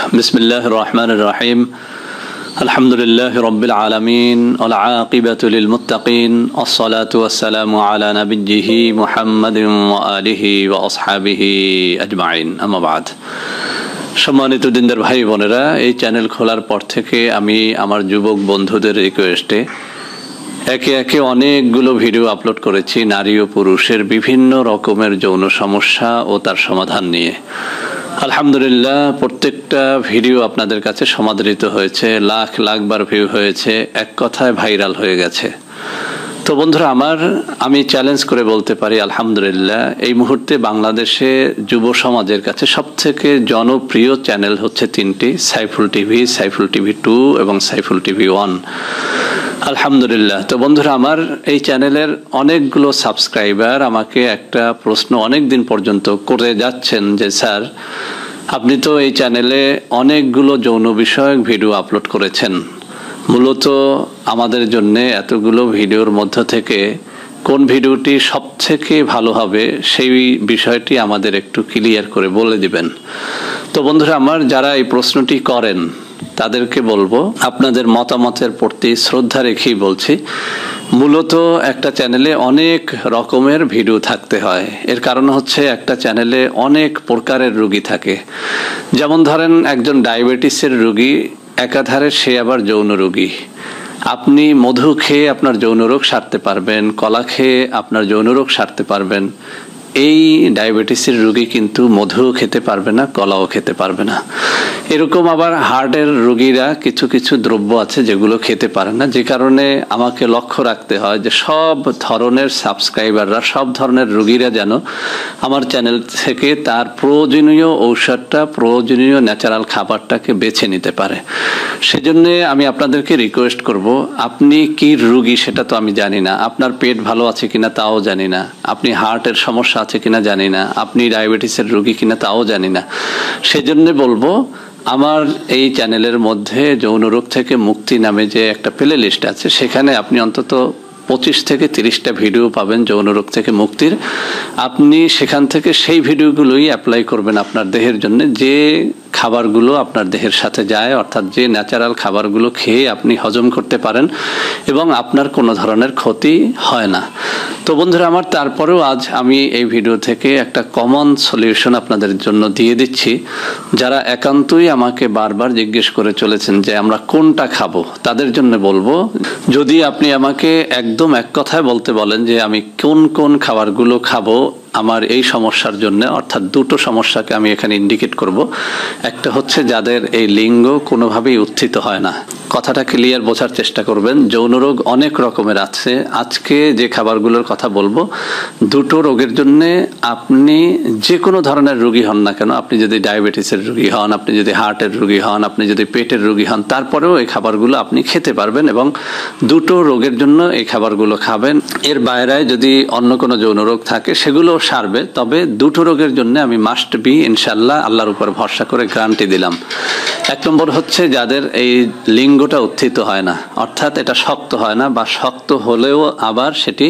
بسم الله الرحمن الرحيم الحمد لله رب العالمين والعاقبة للمتقين الصلاة والسلام على نبيه محمد وآله وأصحابه أجمعين أما بعد সম্মানিত দিনদার ভাই বোনেরা, এই চ্যানেল খোলার পর থেকে আমি আমার যুবক বন্ধুদের রিকোয়েস্টে একে একে অনেকগুলো ভিডিও আপলোড করেছি নারী ও পুরুষের বিভিন্ন রকমের যৌন সমস্যা ও তার সমাধান নিয়ে। আলহামদুলিল্লাহ, প্রত্যেকটা ভিডিও আপনাদের কাছে সমাদৃত হয়েছে, লাখ লাখ বার ভিউ হয়েছে, এক কথায় ভাইরাল হয়ে গেছে। তো বন্ধুরা আমার, আমি চ্যালেঞ্জ করে বলতে পারি আলহামদুলিল্লাহ এই মুহূর্তে বাংলাদেশে যুব সমাজের কাছে সবথেকে জনপ্রিয় চ্যানেল হচ্ছে তিনটি: সাইফুল টিভি, সাইফুল টিভি 2 এবং সাইফুল টিভি 1। আলহামদুলিল্লাহ। তো বন্ধুরা আমার, এই চ্যানেলের অনেকগুলো সাবস্ক্রাইবার আমাকে একটা প্রশ্ন অনেক দিন পর্যন্ত করে যাচ্ছেন যে স্যার, আপনি তো এই চ্যানেলে অনেকগুলো যৌন বিষয়ক ভিডিও আপলোড করেছেন, মূলত আমাদের জন্য এতগুলো ভিডিওর মধ্য থেকে কোন ভিডিওটি সবথেকে ভালো হবে সেই বিষয়টি আমাদের একটু ক্লিয়ার করে বলে দিবেন। তো বন্ধুরা আমার, যারা এই প্রশ্নটি করেন তাদেরকে বলবো, আপনাদের মতামতের প্রতি শ্রদ্ধা রেখেই বলছি, মূলত একটা চ্যানেলে অনেক রকমের ভিডিও থাকতে হয়। এর কারণ হচ্ছে একটা চ্যানেলে অনেক প্রকারের রোগী থাকে। যেমন ধরেন একজন ডায়াবেটিসের রোগী, একাধারে সে আবার যৌন রোগী। আপনি মধু খেয়ে আপনার যৌন রোগ সারতে পারবেন, কলা খেয়ে আপনার যৌন রোগ সারতে পারবেন। এই ডায়াবেটিসের রোগী কিন্তু মধুও খেতে পারবে না, কলাও খেতে পারবে না। এরকম আবার হার্টের রোগীরা কিছু কিছু দ্রব্য আছে যেগুলো খেতে পারে না, যে কারণে আমাকে লক্ষ্য রাখতে হয় যে সব ধরনের সাবস্ক্রাইবাররা, সব ধরনের রোগীরা যেন আমার চ্যানেল থেকে তার প্রয়োজনীয় ঔষধটা, প্রয়োজনীয় ন্যাচারাল খাবারটাকে বেছে নিতে পারে। সেজন্য আমি আপনাদেরকে রিকোয়েস্ট করব, আপনি কি রোগী সেটা তো আমি জানি না, আপনার পেট ভালো আছে কিনা তাও জানি না, আপনি হার্টের সমস্যা আছে কিনা জানি না, আপনি ডায়াবেটিসের রোগী কিনা তাও জানি না। সেজন্য বলবো, আমার এই চ্যানেলের মধ্যে যৌন রোগ থেকে মুক্তি নামে যে একটা প্লে লিস্ট আছে, সেখানে আপনি অন্তত 25 থেকে 30টা ভিডিও পাবেন যৌন রোগ থেকে মুক্তির। আপনি সেখান থেকে সেই ভিডিওগুলোই অ্যাপ্লাই করবেন আপনার দেহের জন্য, যে খাবারগুলো আপনার দেহের সাথে যায়, অর্থাৎ যে ন্যাচারাল খাবারগুলো খেয়ে আপনি হজম করতে পারেন এবং আপনার কোনো ধরনের ক্ষতি হয় না। তো বন্ধুরা আমার, তারপরেও আজ আমি এই ভিডিও থেকে একটা কমন সলিউশন আপনাদের জন্য দিয়ে দিচ্ছি। যারা একান্তই আমাকে বারবার জিজ্ঞেস করে চলেছেন যে আমরা কোনটা খাবো, তাদের জন্য বলবো, যদি আপনি আমাকে একদম এক কথায় বলতে বলেন যে আমি কোন কোন খাবারগুলো খাবো আমার এই সমস্যার জন্য, অর্থাৎ দুটো সমস্যাকে আমি এখানে ইন্ডিকেট করব। একটা হচ্ছে যাদের এই লিঙ্গ কোনোভাবেই উত্থিত হয় না। কথাটা ক্লিয়ার বোঝার চেষ্টা করবেন। যৌন রোগ অনেক রকমের আছে। আজকে যে খাবারগুলোর কথা বলবো, দুটো রোগের জন্য আপনি যে কোনো ধরনের রোগী হন না কেন, আপনি যদি ডায়াবেটিসের রোগী হন, আপনি যদি হার্টের রোগী হন, আপনি যদি পেটের রোগী হন, তারপরেও এই খাবারগুলো আপনি খেতে পারবেন এবং দুটো রোগের জন্য এই খাবারগুলো খাবেন। এর বাইরে যদি অন্য কোনো যৌন রোগ থাকে সেগুলো সারবে, তবে দুটো রোগের জন্য আমি মাস্ট বি ইনশাল্লাহ আল্লাহর উপর ভরসা করে গ্যারান্টি দিলাম। এক নম্বর হচ্ছে যাদের এই লিঙ্গটা উত্থিত হয় না, অর্থাৎ এটা শক্ত হয় না, বা শক্ত হলেও আবার সেটি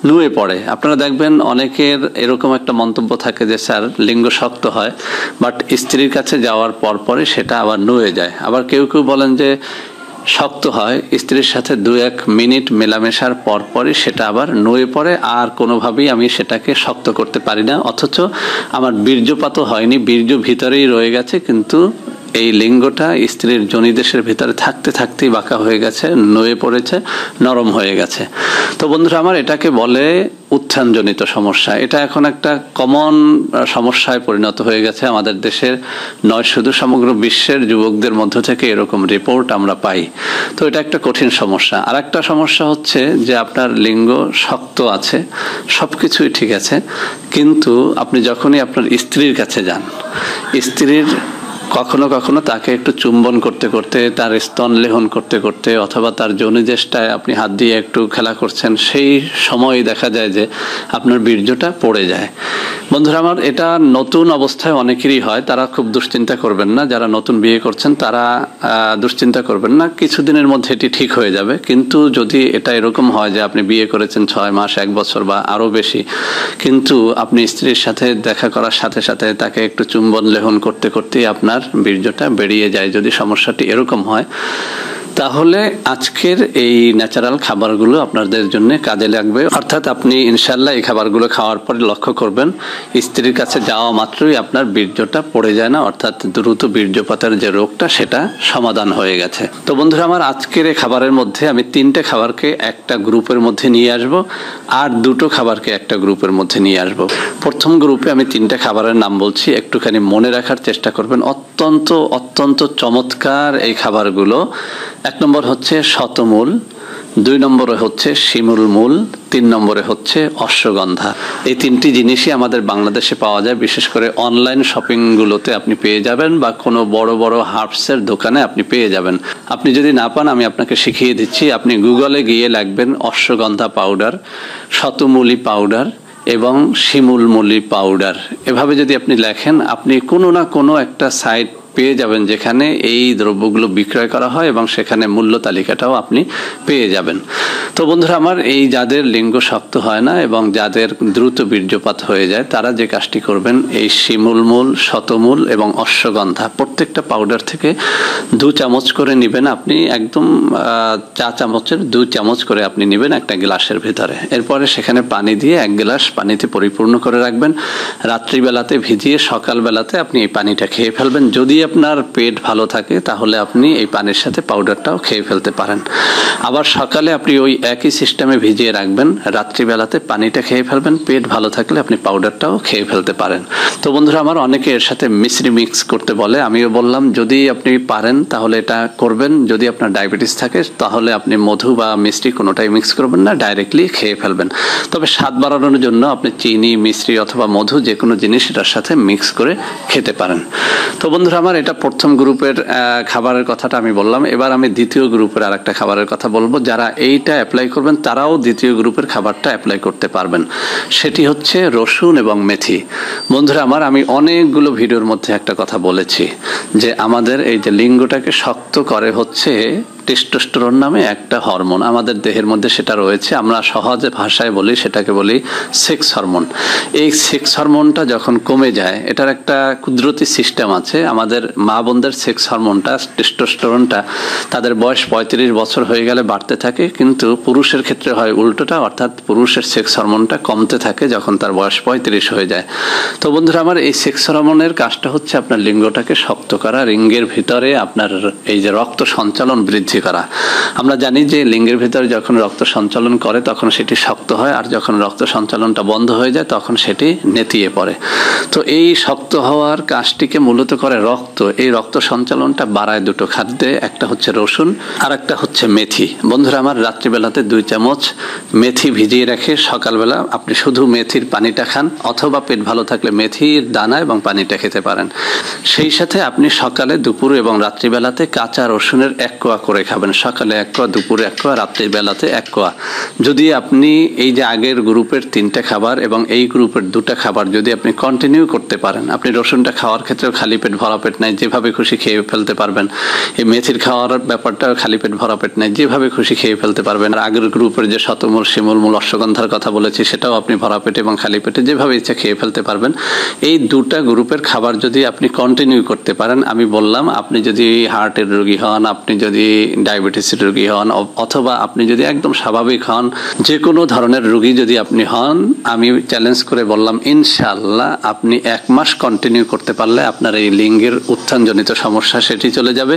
নুয়ে পড়ে। আপনারা দেখবেন অনেকের এরকম একটা মন্তব্য থাকে যে স্যার লিঙ্গ শক্ত হয়, বাট স্ত্রীর কাছে যাওয়ার পরপরই সেটা আবার নুয়ে যায়। আবার কেউ কেউ বলেন যে শক্ত হয়, স্ত্রীর সাথে 2-1 মিনিট মেলামেশার পরপরই সেটা আবার নুয়ে পড়ে, আর কোনোভাবেই আমি সেটাকে শক্ত করতে পারি না, অথচ আমার বীর্যপাতও হয়নি, বীর্য ভিতরেই রয়ে গেছে, কিন্তু এই লিঙ্গটা স্ত্রীর যোনিদেশের ভিতরে থাকতে থাকতেই বাঁকা হয়ে গেছে, নুয়ে পড়েছে, নরম হয়ে গেছে। তো বন্ধুরা আমার, এটাকে বলে উত্থানজনিত সমস্যা। এটা এখন একটা কমন সমস্যায় পরিণত হয়ে গেছে আমাদের দেশের নয়, শুধু সমগ্র বিশ্বের যুবকদের মধ্য থেকে এরকম রিপোর্ট আমরা পাই। তো এটা একটা কঠিন সমস্যা। আর একটা সমস্যা হচ্ছে যে আপনার লিঙ্গ শক্ত আছে, সবকিছুই ঠিক আছে, কিন্তু আপনি যখনই আপনার স্ত্রীর কাছে যান, স্ত্রীর কখনো কখনো তাকে একটু চুম্বন করতে করতে, তার স্তন লেহন করতে করতে, অথবা তার যৌনিদেশটায় আপনি হাত দিয়ে একটু খেলা করছেন, সেই সময় দেখা যায় যে আপনার বীর্যটা পড়ে যায়। বন্ধুরা আমার, এটা নতুন অবস্থায় অনেকেরই হয়, তারা খুব দুশ্চিন্তা করবেন না। যারা নতুন বিয়ে করছেন তারা দুশ্চিন্তা করবেন না, কিছুদিনের মধ্যে এটি ঠিক হয়ে যাবে। কিন্তু যদি এটা এরকম হয় যে আপনি বিয়ে করেছেন 6 মাস, 1 বছর বা আরও বেশি, কিন্তু আপনি স্ত্রীর সাথে দেখা করার সাথে সাথে তাকে একটু চুম্বন লেহন করতে করতেই আপনার বীর্যটা বেরিয়ে যায়। যদি সমস্যাটি এরকম হয় তাহলে আজকের এই ন্যাচারাল খাবারগুলো আপনাদের জন্য কাজে লাগবে। অর্থাৎ আপনি ইনশাল্লাহ এই খাবারগুলো খাওয়ার পরে লক্ষ্য করবেন স্ত্রীর কাছে যাওয়া মাত্রই আপনার বীর্যটা পড়ে যায় না, অর্থাৎ দ্রুত বীর্যপাতের যে রোগটা সেটা সমাধান হয়ে গেছে। তো বন্ধুরা আমার, আজকের এই খাবারের মধ্যে আমি 3টে খাবারকে একটা গ্রুপের মধ্যে নিয়ে আসব আর 2টো খাবারকে একটা গ্রুপের মধ্যে নিয়ে আসব। প্রথম গ্রুপে আমি 3টে খাবারের নাম বলছি, একটুখানি মনে রাখার চেষ্টা করবেন। অত্যন্ত অত্যন্ত চমৎকার এই খাবারগুলো। 1 নম্বর হচ্ছে শতমূল, 2 নম্বরে হচ্ছে শিমুল মূল, 3 নম্বরে হচ্ছে অশ্বগন্ধা। এই 3টি জিনিসই আমাদের বাংলাদেশে পাওয়া যায়, বিশেষ করে অনলাইন শপিংগুলোতে আপনি পেয়ে যাবেন বা কোনো বড় বড় হার্বসের দোকানে আপনি পেয়ে যাবেন। আপনি যদি না পান আমি আপনাকে শিখিয়ে দিচ্ছি। আপনি গুগলে গিয়ে লিখবেন অশ্বগন্ধা পাউডার, শতমূলী পাউডার এবং শিমুলমূলী পাউডার। এভাবে যদি আপনি লেখেন আপনি কোনো না কোনো একটা সাইট পেয়ে যাবেন যেখানে এই দ্রব্যগুলো বিক্রয় করা হয় এবং সেখানে মূল্য তালিকাটাও আপনি পেয়ে যাবেন। তো বন্ধুরা আমার, এই যাদের লিঙ্গ শক্ত হয় না এবং যাদের দ্রুত বীর্যপাত হয়ে যায় তারা যে কাজটি করবেন, এই শিমুলমূল, শতমূল এবং অশ্বগন্ধা প্রত্যেকটা পাউডার থেকে 2 চামচ করে নেবেন। আপনি একদম চা চামচের 2 চামচ করে আপনি নেবেন একটা গ্লাসের ভিতরে। এরপরে সেখানে পানি দিয়ে 1 গ্লাস পানিতে পরিপূর্ণ করে রাখবেন। রাত্রিবেলাতে ভিজিয়ে সকালবেলাতে আপনি এই পানিটা খেয়ে ফেলবেন। যদি আপনার পেট ভালো থাকে তাহলে আপনি এই পানির সাথে পাউডারটাও খেয়ে ফেলতে পারেন। আবার সকালে আপনি ওই একই সিস্টেমে ভিজিয়ে রাখবেন, রাত্রিবেলাতে পানিটা খেয়ে ফেলবেন। পেট ভালো থাকলে আপনি পাউডারটাও খেয়ে ফেলতে পারেন। তো বন্ধুরা আমার, অনেকে এর সাথে মিশ্রি মিক্স করতে বলে, আমিও বললাম যদি আপনি পারেন তাহলে এটা করবেন। যদি আপনার ডায়াবেটিস থাকে তাহলে আপনি মধু বা মিষ্টি কোনোটাই মিক্স করবেন না, ডাইরেক্টলি খেয়ে ফেলবেন। তবে স্বাদ বাড়ানোর জন্য আপনি চিনি, মিশ্রি অথবা মধু যে কোনো জিনিস এটার সাথে মিক্স করে খেতে পারেন। তো বন্ধুরা আমার, এটা প্রথম গ্রুপের খাবারের কথাটা আমি বললাম। এবার আমি দ্বিতীয় গ্রুপের আরেকটা খাবারের কথা বলবো। যারা এইটা অ্যাপ্লাই করবেন তারাও দ্বিতীয় গ্রুপের খাবারটা অ্যাপ্লাই করতে পারবেন। সেটি হচ্ছে রসুন এবং মেথি। বন্ধুরা আমার, আমি অনেকগুলো ভিডিওর মধ্যে একটা কথা বলেছি যে আমাদের এই যে লিঙ্গটাকে শক্ত করে হচ্ছে টেস্টোস্টেরন নামে একটা হরমোন আমাদের দেহের মধ্যে সেটা রয়েছে। আমরা সহজে ভাষায় বলি, সেটাকে বলি সেক্স হরমোন। এই সেক্স হরমোনটা যখন কমে যায়, এটার একটা কুদরতি সিস্টেম আছে। আমাদের মা বোনদের সেক্স হরমোনটা, টেস্টোস্টেরনটা তাদের বয়স 35 বছর হয়ে গেলে বাড়তে থাকে, কিন্তু পুরুষের ক্ষেত্রে হয় উল্টোটা, অর্থাৎ পুরুষের সেক্স হরমোনটা কমতে থাকে যখন তার বয়স 35 হয়ে যায়। তো বন্ধুরা আমার, এই সেক্স হরমোনের কাজটা হচ্ছে আপনার লিঙ্গটাকে শক্ত করা, লিঙ্গের ভিতরে আপনার এই যে রক্ত সঞ্চালন বৃদ্ধি করা। আমরা জানি যে লিঙ্গের ভিতরে যখন রক্ত সঞ্চালন করে তখন সেটি শক্ত হয়, আর যখন রক্ত সঞ্চালনটা বন্ধ হয়ে যায় তখন সেটি নেতিয়ে পড়ে। তো এই শক্ত হওয়ার কাজটিকে মূলত করে রক্ত। এই রক্ত সঞ্চালনটা বাড়ায় 2টো খাদ্যে, একটা হচ্ছে রসুন আর একটা হচ্ছে মেথি। বন্ধুরা আমার, রাত্রিবেলাতে 2 চামচ মেথি ভিজিয়ে রেখে সকালবেলা আপনি শুধু মেথির পানিটা খান, অথবা পেট ভালো থাকলে মেথির দানা এবং পানিটা খেতে পারেন। সেই সাথে আপনি সকালে, দুপুরে এবং রাত্রিবেলাতে কাঁচা রসুনের 1 কোয়া করে খাবেন। সকালে 1 কোয়া, দুপুরে 1 কোয়া, রাত্রির বেলাতে 1 কোয়া। যদি আপনি এই যে আগের গ্রুপের 3টে খাবার এবং এই গ্রুপের 2টা খাবার যদি আপনি কন্টিনিউ করতে পারেন, আপনি রসুনটা খাওয়ার ক্ষেত্রেও খালি পেট ভরা পেট নাই, যেভাবে খুশি খেয়ে ফেলতে পারবেন। এই মেথির খাওয়ার ব্যাপারটাও খালি পেট ভরা পেট নাই, যেভাবে খুশি খেয়ে ফেলতে পারবেন। আর আগের গ্রুপের যে শতমূল, শিমুলমূল, অশ্বগন্ধার কথা বলেছি সেটাও আপনি ভরা পেটে এবং খালি পেটে যেভাবে ইচ্ছা খেয়ে ফেলতে পারবেন। এই 2টা গ্রুপের খাবার যদি আপনি কন্টিনিউ করতে পারেন, আমি বললাম আপনি যদি হার্টের রোগী হন, আপনি যদি ডায়াবেটিসের রোগী হন, অথবা আপনি যদি একদম স্বাভাবিক হন, যে কোনো ধরনের রোগী যদি আপনি হন, আমি চ্যালেঞ্জ করে বললাম ইনশাআল্লাহ আপনি 1 মাস কন্টিনিউ করতে পারলে আপনার এই লিঙ্গের উত্থানজনিত সমস্যা সেটি চলে যাবে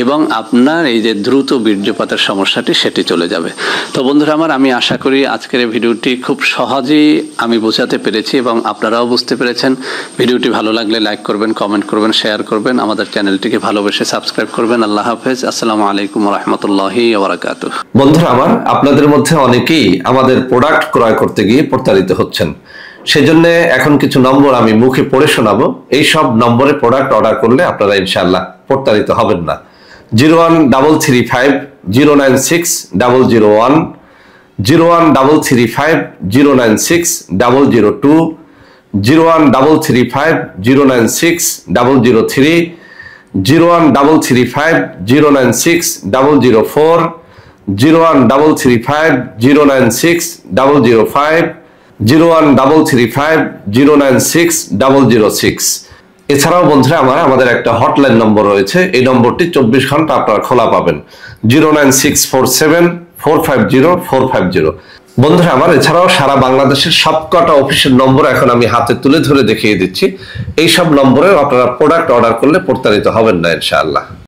এবং আপনার এই যে দ্রুত বীর্যপাতের সমস্যাটি সেটি চলে যাবে। তো বন্ধুরা আমার, আমি আশা করি আজকের এই ভিডিওটি খুব সহজেই আমি বোঝাতে পেরেছি এবং আপনারাও বুঝতে পেরেছেন। ভিডিওটি ভালো লাগলে লাইক করবেন, কমেন্ট করবেন, শেয়ার করবেন, আমাদের চ্যানেলটিকে ভালোবেসে সাবস্ক্রাইব করবেন। আল্লাহ হাফেজ। আসসালামু আলাইকুম ওয়া রাহমাতুল্লাহি ওয়া বারাকাতুহু। বন্ধুরা আমার, আপনাদের মধ্যে অনেকেই আমাদের প্রোডাক্ট ক্রয় করতে গিয়ে প্রতারিত হচ্ছেন। সেজন্য এখন কিছু নম্বর আমি মুখে পড়ে শোনাবো। এই সব নম্বরে প্রোডাক্ট অর্ডার করলে আপনারা ইনশাআল্লাহ প্রতারিত হবেন না। 01335096001, 01335096002, 01335096003, 01335096004, 01335096005, 01335096006, এছাড়াও বন্ধুরা আমাদের একটা হটলাইন নম্বর রয়েছে, এই নম্বরটি 24 ঘন্টা আপনারা খোলা পাবেন, 09647450450। বন্ধুরা এছাড়াও সারা বাংলাদেশের সবকটা অফিসের নম্বর এখন আমি হাতে তুলে ধরে দেখিয়ে দিচ্ছি। এই সব নম্বরেও আপনারা প্রোডাক্ট অর্ডার করলে প্রতারিত হবেন না ইনশাআল্লাহ।